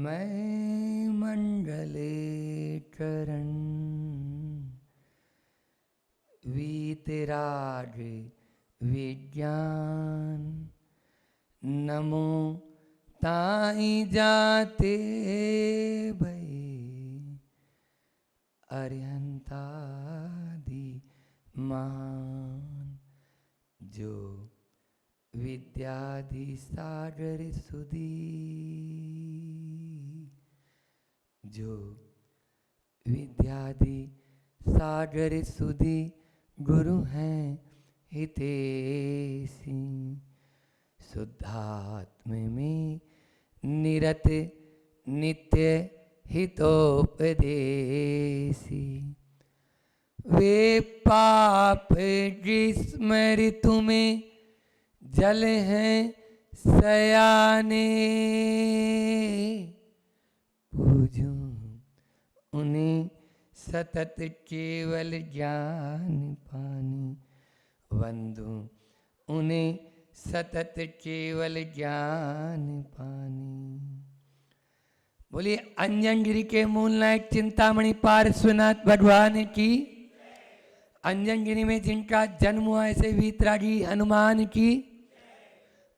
मैं मंडले चरण वीतराग विज्ञान नमो ताई जाते भई अरिहंतादि मान जो विद्यादि सागर सुधी जो विद्यादि सागर सुधी गुरु हैं हितेशी शुद्धात्म में निरत नित्य हितोपदेशी वे पाप स्मृतु में जल हैं सयाने पूजूं उन्हें सतत केवल ज्ञान पानी वंदू उन्हें सतत केवल ज्ञान पानी। बोलिए अंजनगिरी के मूल नायक चिंतामणि पार्श्वनाथ भगवान की। अंजनगिरी में जिनका जन्म हुआ ऐसे वीतरागी हनुमान की।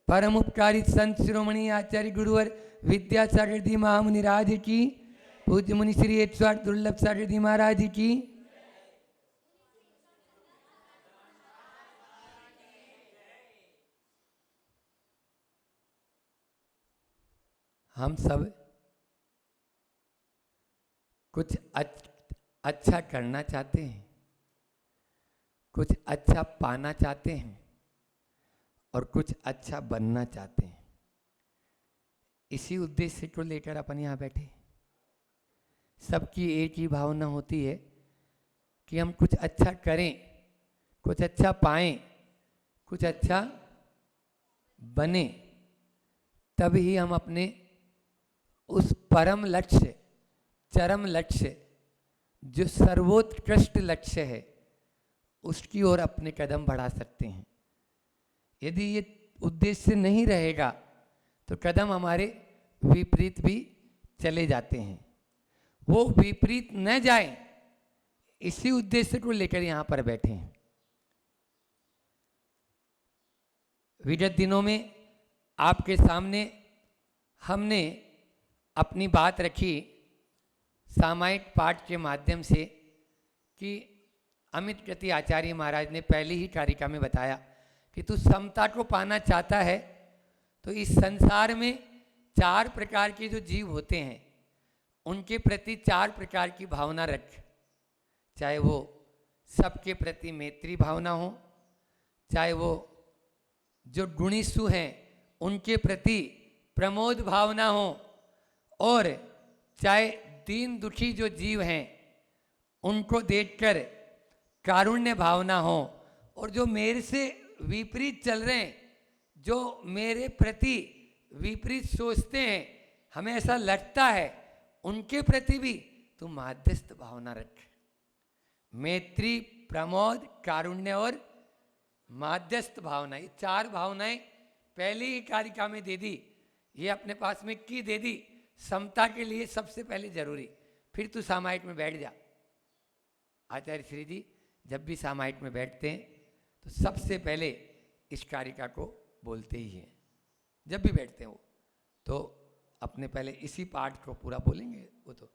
परम उपकारी संत शिरोमणि आचार्य गुरुवर विद्यासागर जी महामुनिराज की। पूज्य मुनि श्री 108 दुर्लभ सागर जी महाराज की। हम सब कुछ अच्छा करना चाहते हैं, कुछ अच्छा पाना चाहते हैं और कुछ अच्छा बनना चाहते हैं। इसी उद्देश्य को लेकर अपन यहाँ बैठे। सबकी एक ही भावना होती है कि हम कुछ अच्छा करें, कुछ अच्छा पाएं, कुछ अच्छा बने, तब ही हम अपने उस परम लक्ष्य, चरम लक्ष्य, जो सर्वोत्कृष्ट लक्ष्य है, उसकी ओर अपने कदम बढ़ा सकते हैं। यदि ये उद्देश्य नहीं रहेगा तो कदम हमारे विपरीत भी चले जाते हैं। वो विपरीत न जाए, इसी उद्देश्य को लेकर यहां पर बैठे हैं। विगत दिनों में आपके सामने हमने अपनी बात रखी सामायिक पाठ के माध्यम से कि अमित कृति आचार्य महाराज ने पहली ही कारिका में बताया कि तू समता को पाना चाहता है तो इस संसार में 4 प्रकार के जो जीव होते हैं उनके प्रति 4 प्रकार की भावना रख। चाहे वो सबके प्रति मैत्री भावना हो, चाहे वो जो गुणीसु हैं उनके प्रति प्रमोद भावना हो, और चाहे दीन दुखी जो जीव हैं उनको देखकर कारुण्य भावना हो, और जो मेरे से विपरीत चल रहे हैं, जो मेरे प्रति विपरीत सोचते हैं, हमें ऐसा लगता है, उनके प्रति भी तू माध्यस्थ भावना रख। मैत्री, प्रमोद, कारुण्य और माध्यस्थ भावना, ये 4 भावनाएं पहली ही कारिका में दे दी। ये अपने पास में की दे दी समता के लिए सबसे पहले जरूरी। फिर तू सामायिक में बैठ जा। आचार्य श्री जी जब भी सामायिक में बैठते हैं तो सबसे पहले इस कारिका को बोलते ही हैं। जब भी बैठते हैं वो तो अपने पहले इसी पाठ को पूरा बोलेंगे। वो तो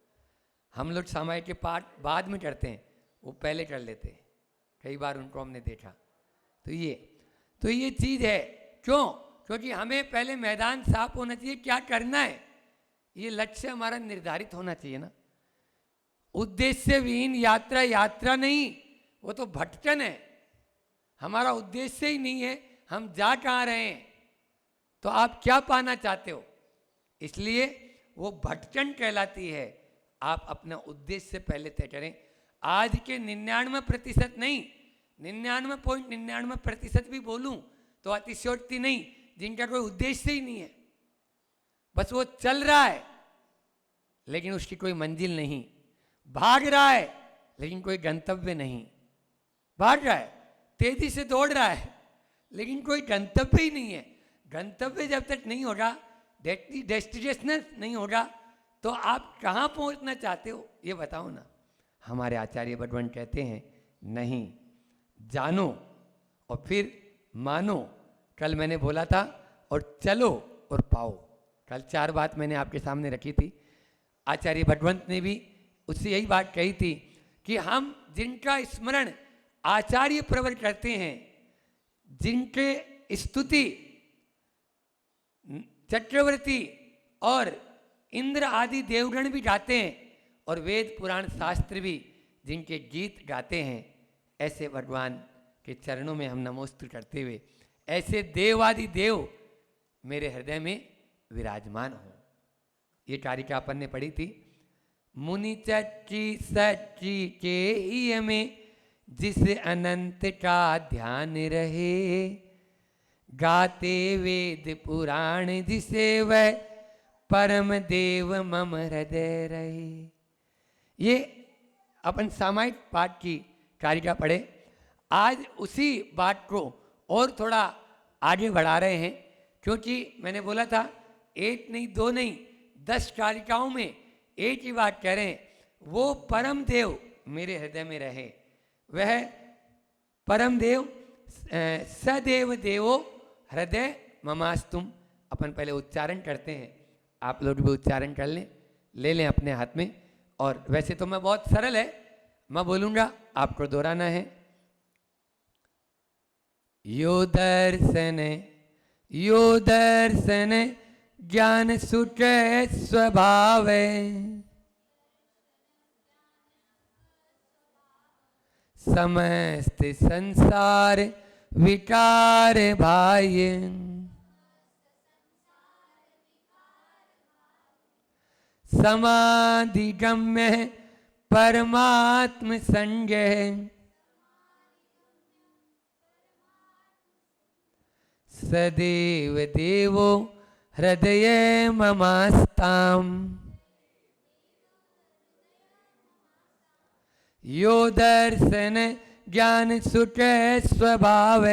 हम लोग सामायिक के पाठ बाद में करते हैं, वो पहले कर लेते हैं। कई बार उनको हमने देखा। तो ये चीज़ है। क्यों? क्योंकि हमें पहले मैदान साफ होना चाहिए, क्या करना है, ये लक्ष्य हमारा निर्धारित होना चाहिए ना। उद्देश्य विहीन यात्रा यात्रा नहीं, वो तो भटकन है। हमारा उद्देश्य ही नहीं है, हम जा कहाँ रहे हैं, तो आप क्या पाना चाहते हो, इसलिए वो भटकन कहलाती है। आप अपना उद्देश्य पहले तय करें। आज के 99% नहीं, 99.99% भी बोलूं तो अतिशयोक्ति नहीं, जिनका कोई उद्देश्य ही नहीं है, बस वो चल रहा है लेकिन उसकी कोई मंजिल नहीं, भाग रहा है लेकिन कोई गंतव्य नहीं। भाग रहा है, तेजी से दौड़ रहा है, लेकिन कोई गंतव्य ही नहीं है। गंतव्य जब तक नहीं होगा, डेस्टिनेशन नहीं होगा, तो आप कहाँ पहुँचना चाहते हो ये बताओ ना। हमारे आचार्य भगवान कहते हैं नहीं, जानो और फिर मानो। कल मैंने बोला था और चलो और पाओ। कल 4 बात मैंने आपके सामने रखी थी। आचार्य भगवंत ने भी उससे यही बात कही थी कि हम जिनका स्मरण आचार्य प्रवर करते हैं, जिनके स्तुति चक्रवर्ती और इंद्र आदि देवगण भी गाते हैं और वेद पुराण शास्त्र भी जिनके गीत गाते हैं, ऐसे भगवान के चरणों में हम नमोस्तुति करते हुए ऐसे देवादि देव मेरे हृदय में विराजमान हो। ये कारिका अपन ने पढ़ी थी। मुनि चची सच्ची के ही में जिस अनंत का ध्यान रहे, गाते वेद पुराण जिसे वह परम देव मम हृदय रहे। ये अपन सामायिक पाठ की कारिका पढ़े। आज उसी बात को और थोड़ा आगे बढ़ा रहे हैं, क्योंकि मैंने बोला था 1 नहीं 2 नहीं 10 कारिकाओं में एक ही बात कह रहे हैं, वो परम देव मेरे हृदय में रहे। वह परम देव सदैव देवो हृदय ममास्तुम। अपन पहले उच्चारण करते हैं, आप लोग भी उच्चारण कर लें, ले लें अपने हाथ में। और वैसे तो मैं बहुत सरल है, मैं बोलूँगा आपको दोहराना है। यो दर्शन ज्ञान सुख स्वभाव, समस्त संसार विकार भाय, समाधि गम्य परमात्म संज्ञ, सदैव देवो हृदय ममास्ताम। यो दर्शन ज्ञान सुख स्वभाव,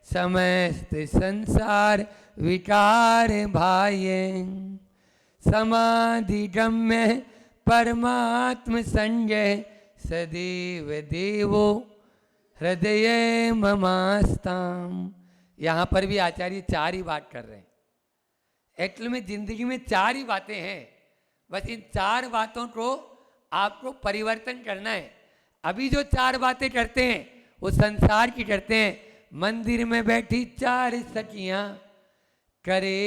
समस्त संसार विकार भाय, समाधि गम्य परमात्म संज्ञ, सदैव देवो हृदय ममास्ताम। यहाँ पर भी आचार्य 4 ही बात कर रहे हैं। एक्चुअली में जिंदगी में 4 ही बातें हैं, बस इन 4 बातों को आपको परिवर्तन करना है। अभी जो 4 बातें करते हैं वो संसार की करते हैं। मंदिर में बैठी 4 सखियां करे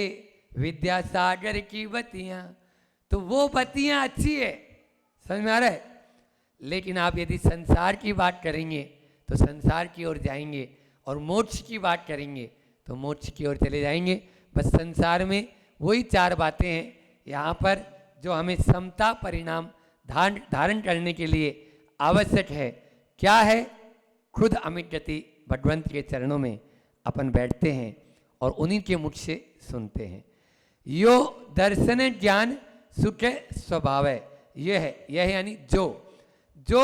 विद्यासागर की बत्तियां, तो वो बत्तियां अच्छी है, समझ में आ रहा है। लेकिन आप यदि संसार की बात करेंगे तो संसार की ओर जाएंगे, और मोक्ष की बात करेंगे तो मोक्ष की ओर चले जाएंगे। बस संसार में वही 4 बातें हैं यहाँ पर जो हमें समता परिणाम धारण करने के लिए आवश्यक है। क्या है? खुद अमित गति भगवंत के चरणों में अपन बैठते हैं और उन्हीं के मुख से सुनते हैं। यो दर्शन ज्ञान सुख स्वभाव है, यह है, यह यानी जो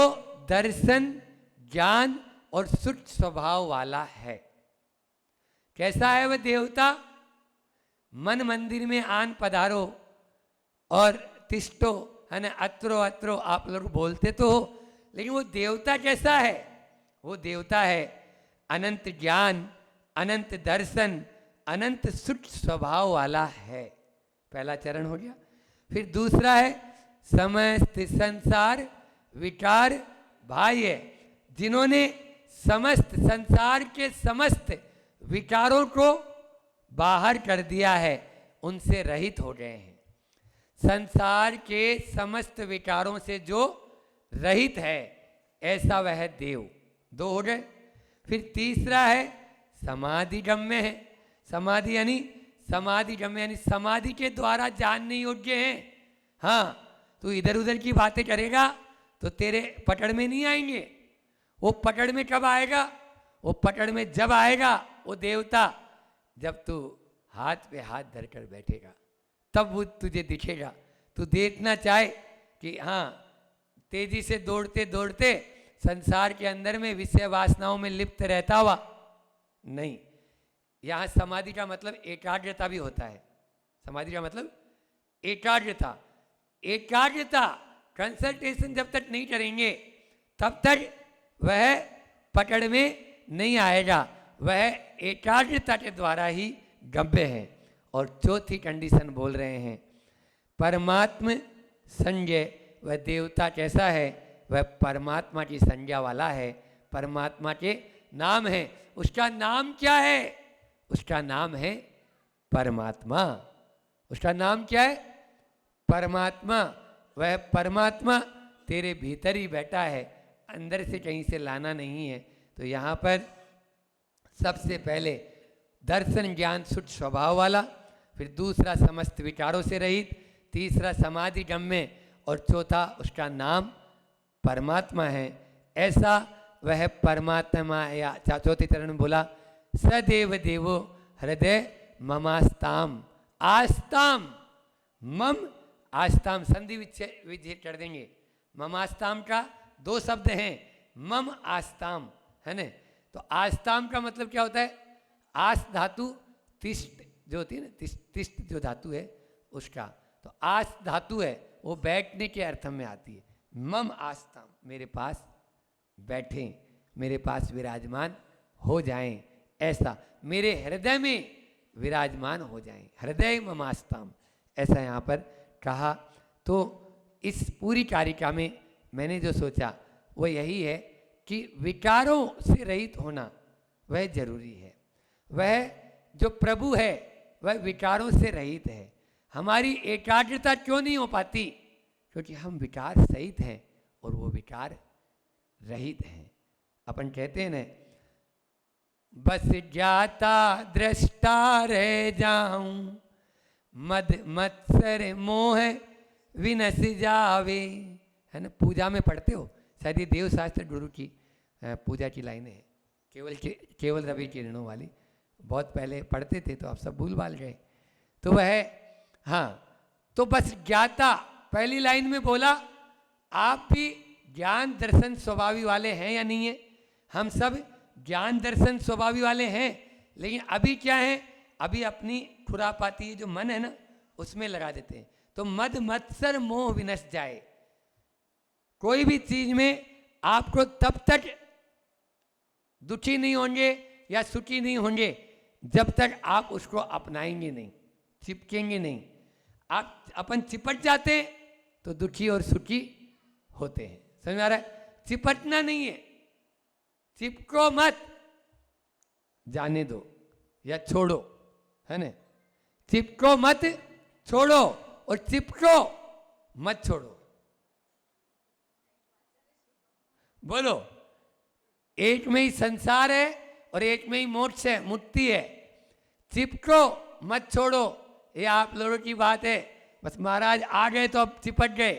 दर्शन ज्ञान और सुख स्वभाव वाला है। कैसा है वह देवता? मन मंदिर में आन पधारो और तिष्ठो, है ना, अत्रो अत्रो आप लोग बोलते तो हो, लेकिन वो देवता कैसा है? वो देवता है अनंत ज्ञान, अनंत दर्शन, अनंत सुख स्वभाव वाला है। पहला चरण हो गया। फिर दूसरा है समस्त संसार विकार बाह्य, जिन्होंने समस्त संसार के समस्त विकारों को बाहर कर दिया है, उनसे रहित हो गए हैं। संसार के समस्त विकारों से जो रहित है ऐसा वह देव। 2 हो गए। फिर तीसरा है समाधि गम्य है। समाधि यानी समाधि के द्वारा जानने योग्य है। हाँ, तू इधर उधर की बातें करेगा तो तेरे पकड़ में नहीं आएंगे। वो पकड़ में कब आएगा? वो पकड़ में जब आएगा वो देवता, जब तू हाथ पे हाथ धरकर बैठेगा तब वो तुझे दिखेगा। तू देखना चाहे कि हाँ, तेजी से दौड़ते दौड़ते संसार के अंदर में विषय वासनाओं में लिप्त रहता हुआ नहीं। यहाँ समाधि का मतलब एकाग्रता भी होता है। समाधि का मतलब एकाग्रता। एकाग्रता, कंसंट्रेशन जब तक नहीं करेंगे तब तक वह पकड़ में नहीं आएगा। वह एकाग्रता के द्वारा ही गम्य है। और चौथी कंडीशन बोल रहे हैं, परमात्म संज्ञा। वह देवता कैसा है? वह परमात्मा की संज्ञा वाला है, परमात्मा के नाम है। उसका नाम क्या है? उसका नाम है परमात्मा। उसका नाम क्या है? परमात्मा। वह परमात्मा तेरे भीतर ही बैठा है, अंदर से कहीं से लाना नहीं है। तो यहाँ पर सबसे पहले दर्शन ज्ञान शुद्ध स्वभाव वाला, फिर दूसरा समस्त विकारों से रहित, तीसरा समाधि गम्य, और चौथा उसका नाम परमात्मा है। ऐसा वह परमात्मा, या चौथे चरण में बोला, सदैव देवो हृदय ममास्ताम। आस्ताम, मम आस्ताम, संधि विच्छेद कर देंगे। ममास्ताम का दो शब्द हैं, मम आस्ताम, है ना। तो आस्ताम का मतलब क्या होता है? आस धातु तिष्ठ जो होती है ना, तिष्ठ जो धातु है उसका, तो आस धातु है, वो बैठने के अर्थ में आती है। मम आस्ताम, मेरे पास बैठें, मेरे पास विराजमान हो जाएं, ऐसा मेरे हृदय में विराजमान हो जाएं। हृदय ममास्ताम, ऐसा यहाँ पर कहा। तो इस पूरी कारिका में मैंने जो सोचा वो यही है कि विकारों से रहित होना वह जरूरी है। वह जो प्रभु है वह विकारों से रहित है। हमारी एकाग्रता क्यों नहीं हो पाती? क्योंकि हम विकार सहित हैं और वो विकार रहित हैं। अपन कहते हैं ना, बस ज्ञाता दृष्टा रह जाऊं, मद मत्सर मोह विनस जावे, है ना। पूजा में पढ़ते हो शायद, ये देव शास्त्र गुरु की पूजा की लाइनें हैं, केवल रवि किरणों वाली। बहुत पहले पढ़ते थे तो आप सब भूल भाल गए। तो वह, हाँ, तो बस ज्ञाता, पहली लाइन में बोला आप भी ज्ञान दर्शन स्वभावी वाले हैं या नहीं है? हम सब ज्ञान दर्शन स्वभावी वाले हैं, लेकिन अभी क्या है? अभी अपनी खुरापाती जो मन है ना उसमें लगा देते हैं। तो मद मत्सर मोह विनश जाए। कोई भी चीज में आपको तब तक दुखी नहीं होंगे या सुखी नहीं होंगे जब तक आप उसको अपनाएंगे नहीं, चिपकेंगे नहीं। आप अपन चिपट जाते हैं तो दुखी और सुखी होते हैं। समझ में आ रहा है? चिपटना नहीं है, चिपको मत, जाने दो या छोड़ो, है ना। चिपको मत, छोड़ो, और चिपको मत छोड़ो। बोलो, एक में ही संसार है और एक में ही मोक्ष है, मुक्ति है। चिपको मत छोड़ो, ये आप लोगों की बात है। बस महाराज आ गए तो अब चिपट गए।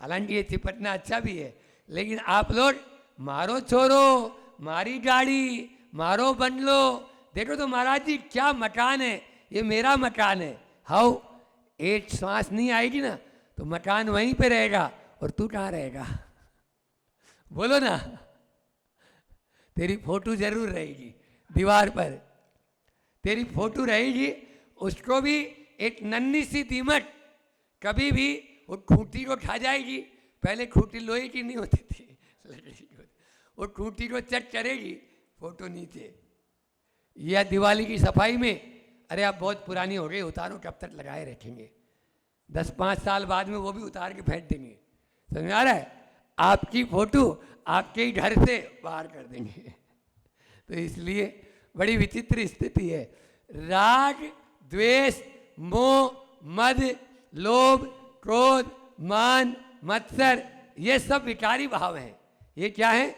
हालांकि ये चिपटना अच्छा भी है, लेकिन आप लोग मारो छोड़ो, मारी गाड़ी, मारो बंगलो, देखो तो महाराज जी क्या मकान है, ये मेरा मकान है। हाउ, एक सांस नहीं आएगी ना तो मकान वहीं पे रहेगा और तू कहाँ रहेगा? बोलो ना। तेरी फोटो जरूर रहेगी दीवार पर, तेरी फोटो रहेगी। उसको भी एक नन्ही सी दीमक कभी भी वो खूंटी को खा जाएगी। पहले खूंटी लोहे की नहीं होती थी, लकड़ी की होती। वो खूंटी को चट करेगी, फोटो नीचे। या दिवाली की सफाई में, अरे आप बहुत पुरानी हो गई, उतारो, कब तक लगाए रखेंगे? 10-5 साल बाद में वो भी उतार के फेंक देंगे। समझ में आ रहा है? आपकी फोटो आपके ही घर से बाहर कर देंगे। तो इसलिए बड़ी विचित्र स्थिति है। राग, द्वेष, मोह, मद, लोभ, क्रोध, मान, मत्सर, ये सब विकारी भाव हैं। ये क्या है?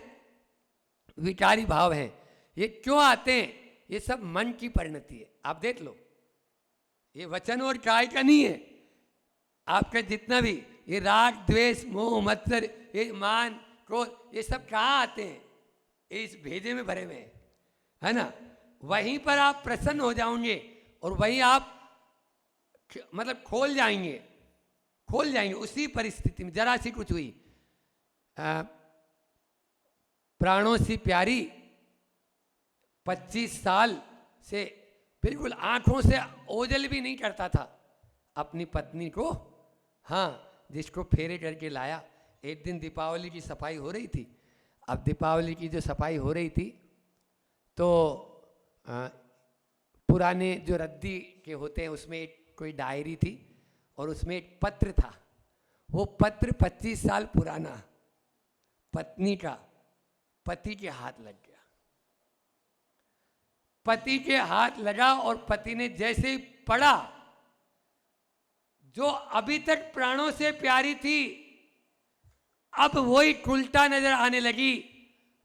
विकारी भाव हैं। ये क्यों आते हैं? ये सब मन की परिणति है। आप देख लो, ये वचन और काय का नहीं है। आपका जितना भी ये राग, द्वेष, मोह, मत्सर, ये मान, क्रोध, ये सब कहाँ आते हैं? इस भेजे में भरे हुए हैं, है ना। वहीं पर आप प्रसन्न हो जाओगे और वहीं आप मतलब खोल जाएंगे उसी परिस्थिति में। जरा सी कुछ हुई, प्राणों सी प्यारी 25 साल से बिल्कुल आंखों से ओझल भी नहीं करता था अपनी पत्नी को। हाँ, जिसको फेरे करके लाया। एक दिन दीपावली की सफाई हो रही थी। अब दीपावली की जो सफाई हो रही थी तो पुराने जो रद्दी के होते हैं उसमें एक कोई डायरी थी और उसमें एक पत्र था। वो पत्र 25 साल पुराना पत्नी का पति के हाथ लग गया। पति के हाथ लगा और पति ने जैसे ही पढ़ा, जो अभी तक प्राणों से प्यारी थी अब वही उल्टा नजर आने लगी,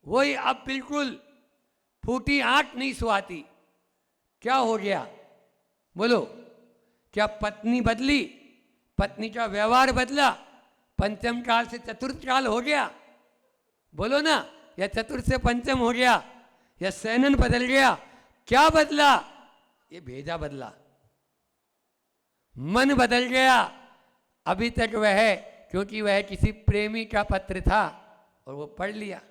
वही अब बिल्कुल फूटी आंख नहीं सुहाती। क्या हो गया बोलो? क्या पत्नी बदली? पत्नी का व्यवहार बदला? पंचम काल से चतुर्थ काल हो गया? बोलो ना। या चतुर्थ से पंचम हो गया? या सैनन बदल गया? क्या बदला? ये भेजा बदला, मन बदल गया। अभी तक वह, क्योंकि वह किसी प्रेमी का पत्र था और वो पढ़ लिया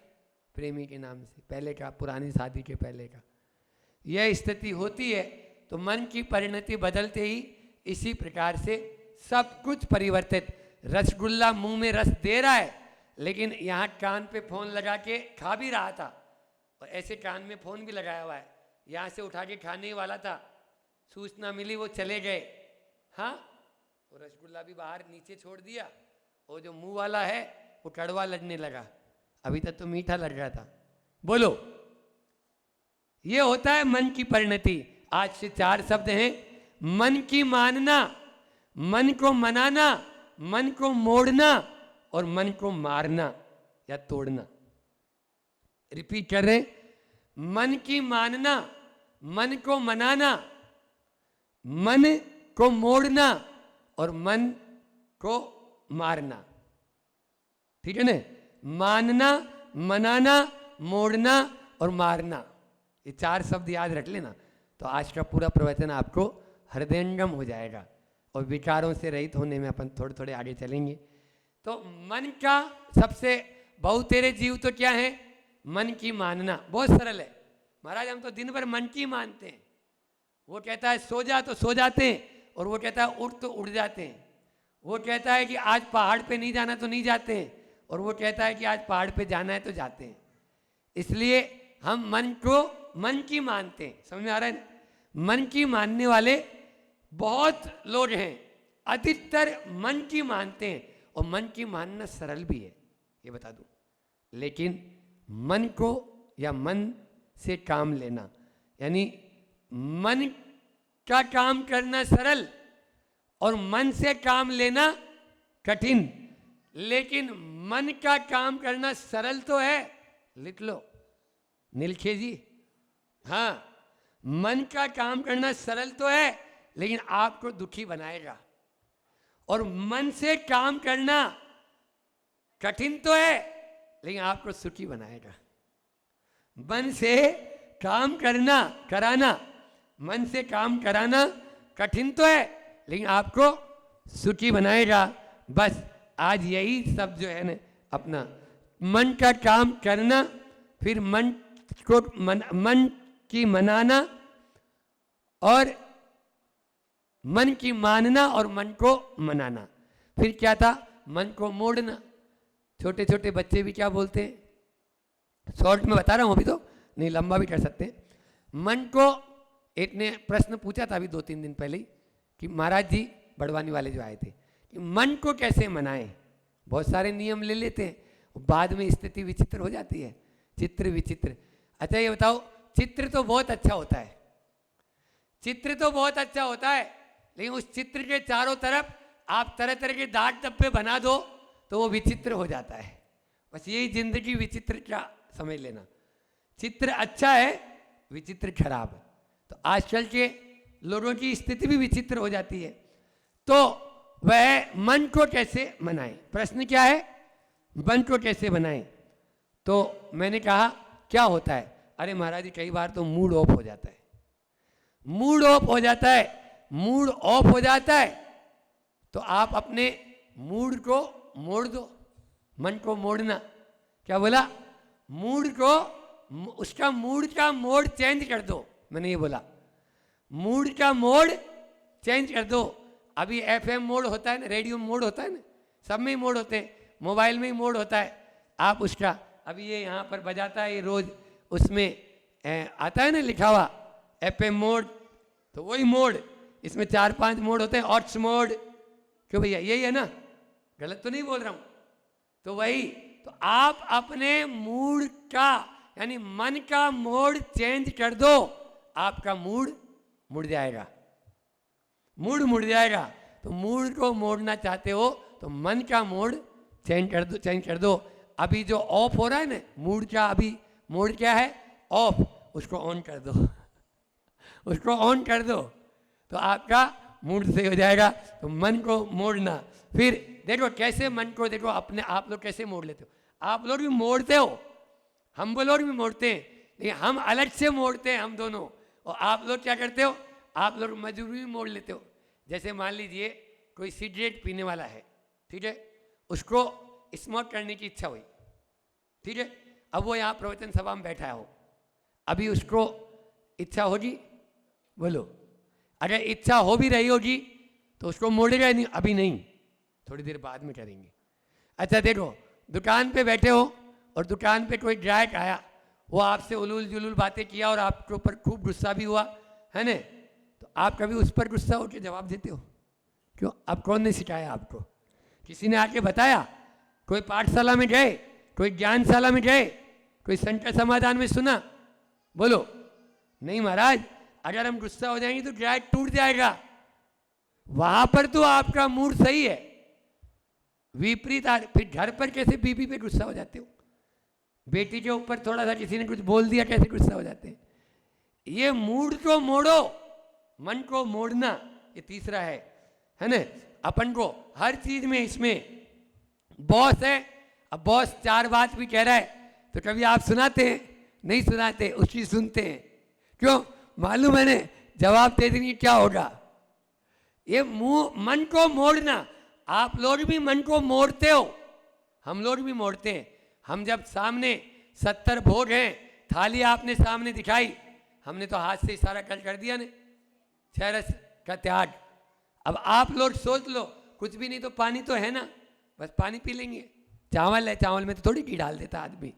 प्रेमी के नाम से, पहले का, पुरानी शादी के पहले का। यह स्थिति होती है। तो मन की परिणति बदलते ही इसी प्रकार से सब कुछ परिवर्तित। रसगुल्ला मुंह में रस दे रहा है, लेकिन यहाँ कान पे फोन लगा के खा भी रहा था, और ऐसे कान में फोन भी लगाया हुआ है, यहाँ से उठा के खाने वाला था, सूचना मिली वो चले गए। हाँ, वो रसगुल्ला भी बाहर नीचे छोड़ दिया, और जो मुंह वाला है वो कड़वा लगने लगा, अभी तक तो मीठा लग रहा था। बोलो, ये होता है मन की परिणति। आज से 4 शब्द हैं। मन की मानना, मन को मनाना, मन को मोड़ना और मन को मारना या तोड़ना। रिपीट कर रहे, मन की मानना, मन को मनाना, मन को मोड़ना और मन को मारना। ठीक है ना? मानना, मनाना, मोड़ना और मारना, ये 4 शब्द याद रख लेना, तो आज का पूरा प्रवचन आपको हृदयंगम हो जाएगा और विकारों से रहित होने में अपन थोड़े थोड़े आगे चलेंगे। तो मन का सबसे बहुतेरे जीव तो क्या है? मन की मानना। बहुत सरल है महाराज, हम तो दिन भर मन की मानते हैं। वो कहता है सो जा तो सो जाते हैं, और वो कहता है उठ तो उठ जाते हैं। वो कहता है कि आज पहाड़ पे नहीं जाना तो नहीं जाते हैं, और वो कहता है कि आज पहाड़ पे जाना है तो जाते हैं। इसलिए हम मन को मन की मानते हैं। समझ में आ रहा है? मन की मानने वाले बहुत लोग हैं, अधिकतर मन की मानते हैं, और मन की मानना सरल भी है, ये बता दूं। लेकिन मन को या मन से काम लेना, यानी मन का काम करना सरल और मन से काम लेना कठिन। लेकिन मन का काम करना सरल तो है, लिख लो नीलखे जी। हाँ, मन का काम करना सरल तो है, लेकिन आपको दुखी बनाएगा। और मन से काम करना कठिन तो है, लेकिन आपको सुखी बनाएगा। मन से काम करना, कराना, मन से काम कराना कठिन तो है, लेकिन आपको सुखी बनाएगा। बस आज यही सब जो है ना, अपना मन का काम करना, फिर मन को मन की मनाना, और मन की मानना और मन को मनाना। फिर क्या था? मन को मोड़ना। छोटे छोटे बच्चे भी क्या बोलते हैं, शॉर्ट में बता रहा हूं, अभी तो नहीं, लंबा भी कर सकते हैं। मन को, एक ने प्रश्न पूछा था अभी 2-3 दिन पहले ही, कि महाराज जी बड़वानी वाले जो आए थे, कि मन को कैसे मनाएं। बहुत सारे नियम ले लेते हैं, बाद में स्थिति विचित्र हो जाती है, चित्र विचित्र। अच्छा ये बताओ, चित्र तो बहुत अच्छा होता है, चित्र तो बहुत अच्छा होता है, लेकिन उस चित्र के चारों तरफ आप तरह तरह के दाग धब्बे बना दो तो वो विचित्र हो जाता है। बस यही जिंदगी विचित्र का समझ लेना। चित्र अच्छा है, विचित्र खराब है। तो आजकल के लोगों की स्थिति भी विचित्र हो जाती है। तो वह मन को कैसे मनाएं? प्रश्न क्या है? मन को कैसे बनाएं? तो मैंने कहा क्या होता है? अरे महाराज जी कई बार तो मूड ऑफ हो जाता है, मूड ऑफ हो जाता है, मूड ऑफ हो जाता है, तो आप अपने मूड को मोड़ दो। मन को मोड़ना, क्या बोला? मूड को, उसका मूड का मोड चेंज कर दो। मैंने ये बोला मूड का मोड चेंज कर दो। अभी FM मोड होता है ना, रेडियो मोड होता है ना, सब में ही मोड होते हैं, मोबाइल में ही मोड होता है। आप उसका अभी ये यहाँ पर बजाता है, ये रोज उसमें आता है ना लिखा हुआ FM मोड, तो वही मोड, इसमें 4-5 मोड होते हैं, ऑट्स मोड, क्यों भैया यही है ना, गलत तो नहीं बोल रहा हूँ? तो वही, तो आप अपने मूड का यानी मन का मोड चेंज कर दो, आपका मूड मुड़ जाएगा, मूड मुड़ जाएगा। तो मूड को मोड़ना चाहते हो तो मन का मोड चेंज कर दो। अभी जो ऑफ हो रहा है ना मूड का, अभी मूड क्या है? ऑफ, उसको ऑन कर दो उसको ऑन कर दो तो आपका मूड सही हो जाएगा। तो मन को मोड़ना, फिर देखो कैसे मन को, देखो अपने आप लोग कैसे मोड़ लेते हो, आप लोग भी मोड़ते हो, हम लोग भी मोड़ते हैं, लेकिन हम अलग से मोड़ते हैं हम दोनों, और आप लोग क्या करते हो, आप लोग मजबूरी में मोड़ लेते हो। जैसे मान लीजिए कोई सिगरेट पीने वाला है, ठीक है, उसको स्मोक करने की इच्छा हुई, ठीक है, अब वो यहाँ प्रवचन सभा में बैठा हो, अभी उसको इच्छा होगी? बोलो, अगर इच्छा हो भी रही होगी तो उसको मोड़ेगा नहीं, अभी नहीं, थोड़ी देर बाद में करेंगे। अच्छा देखो, दुकान पे बैठे हो और दुकान पे कोई ग्राहक आया, वो आपसे उलूल जुलूल बातें किया और आपके ऊपर खूब गुस्सा भी हुआ, है ना, तो आप कभी उस पर गुस्सा होकर जवाब देते हो? क्यों? अब कौन ने सिखाया आपको? किसी ने आके बताया? कोई पाठशाला में गए, कोई ज्ञानशाला में गए, कोई संकट समाधान में सुना? बोलो, नहीं महाराज, अगर हम गुस्सा हो जाएंगे तो ग्राहक टूट जाएगा। वहां पर तो आपका मूड सही है, विपरीत फिर घर पर कैसे बीबी पे गुस्सा हो जाते हो? बेटी के ऊपर थोड़ा सा किसी ने कुछ बोल दिया, कैसे गुस्सा हो जाते हैं? ये मूड को मोड़ो, मन को मोड़ना, ये तीसरा है ना। अपन को हर चीज में, इसमें बॉस है, अब बॉस 4 बात भी कह रहा है तो कभी आप सुनाते हैं? नहीं सुनाते, उसकी सुनते हैं। क्यों? मालूम है ना जवाब दे देंगे क्या होगा। ये मन को मोड़ना, आप लोग भी मन को मोड़ते हो, हम लोग भी मोड़ते हैं। हम जब सामने 70 भोग हैं, थाली आपने सामने दिखाई, हमने तो हाथ से इशारा कर दिया ने, 6 रस का त्याग। अब आप लोग सोच लो, कुछ भी नहीं तो पानी तो है ना, बस पानी पी लेंगे। चावल है, चावल में तो थोड़ी घी डाल देता आदमी।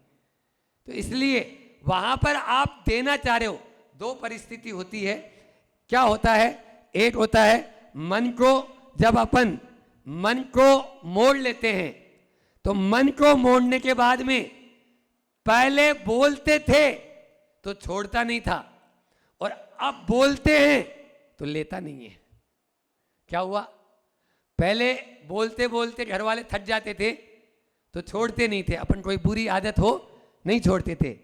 तो इसलिए वहां पर आप देना चाह रहे हो, 2 परिस्थिति होती है। क्या होता है? एक होता है मन को, जब अपन मन को मोड़ लेते हैं तो मन को मोड़ने के बाद में पहले बोलते थे तो छोड़ता नहीं था, और अब बोलते हैं तो लेता नहीं है। क्या हुआ? पहले बोलते बोलते घर वाले थक जाते थे तो छोड़ते नहीं थे, अपन कोई बुरी आदत हो नहीं छोड़ते थे,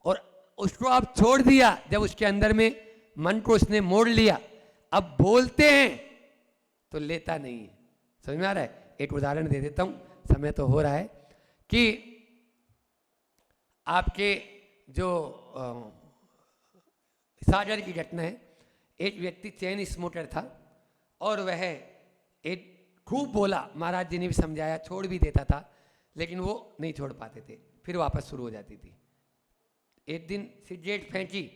और उसको अब छोड़ दिया जब उसके अंदर में मन को उसने मोड़ लिया, अब बोलते हैं तो लेता नहीं है। समझ में आ रहा है? एक उदाहरण दे देता हूं, समय तो हो रहा है, कि आपके जो सागर की घटना है, एक व्यक्ति चेन स्मोकर था और वह एक खूब बोला, महाराज जी ने भी समझाया, छोड़ भी देता था, लेकिन वो नहीं छोड़ पाते थे, फिर वापस शुरू हो जाती थी। एक दिन सिगरेट फेंकी,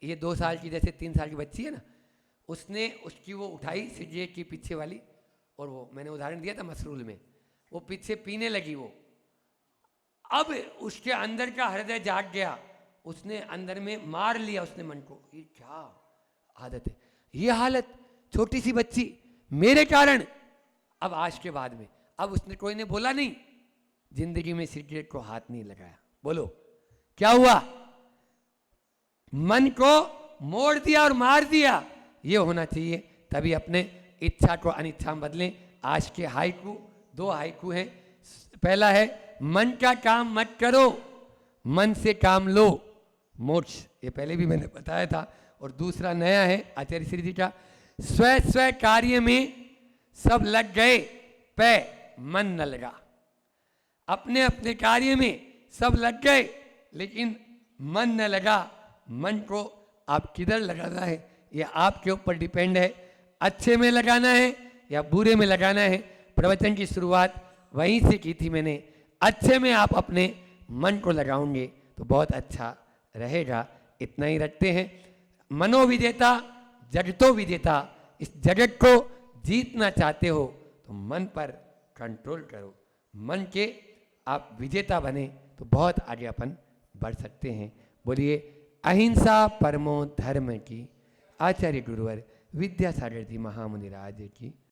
ये 2 साल की जैसे 3 साल की बच्ची है ना, उसने उसकी वो उठाई सिगरेट की पीछे वाली, और वो मैंने उदाहरण दिया था मसरूल में, वो पीछे पीने लगी वो। अब उसके अंदर का हृदय जाग गया, उसने अंदर में मार लिया उसने मन को, ये क्या आदत है, ये हालत, छोटी सी बच्ची मेरे कारण। अब आज के बाद में अब उसने, कोई ने बोला नहीं, जिंदगी में सिगरेट को हाथ नहीं लगाया। बोलो क्या हुआ? मन को मोड़ दिया और मार दिया। ये होना चाहिए, तभी अपने इच्छा को अनिच्छा में बदलें। आज के हाइकू, 2 हाइकू हैं। पहला है, मन का काम मत करो, मन से काम लो, मोक्ष। ये पहले भी मैंने बताया था। और दूसरा नया है आचार्य श्री जी का, स्व स्व कार्य में सब लग गए, पे मन न लगा। अपने अपने कार्य में सब लग गए लेकिन मन न लगा। मन को आप किधर लगाना है ये आपके ऊपर डिपेंड है, अच्छे में लगाना है या बुरे में लगाना है। प्रवचन की शुरुआत वहीं से की थी मैंने, अच्छे में आप अपने मन को लगाओगे तो बहुत अच्छा रहेगा। इतना ही रखते हैं। मनोविजेता जगतो विजेता, इस जगत को जीतना चाहते हो तो मन पर कंट्रोल करो। मन के आप विजेता बने तो बहुत आगे अपन बढ़ सकते हैं। बोलिए अहिंसा परमो धर्म की। आचार्य गुरुवर विद्यासागर जी महामुनि राज की।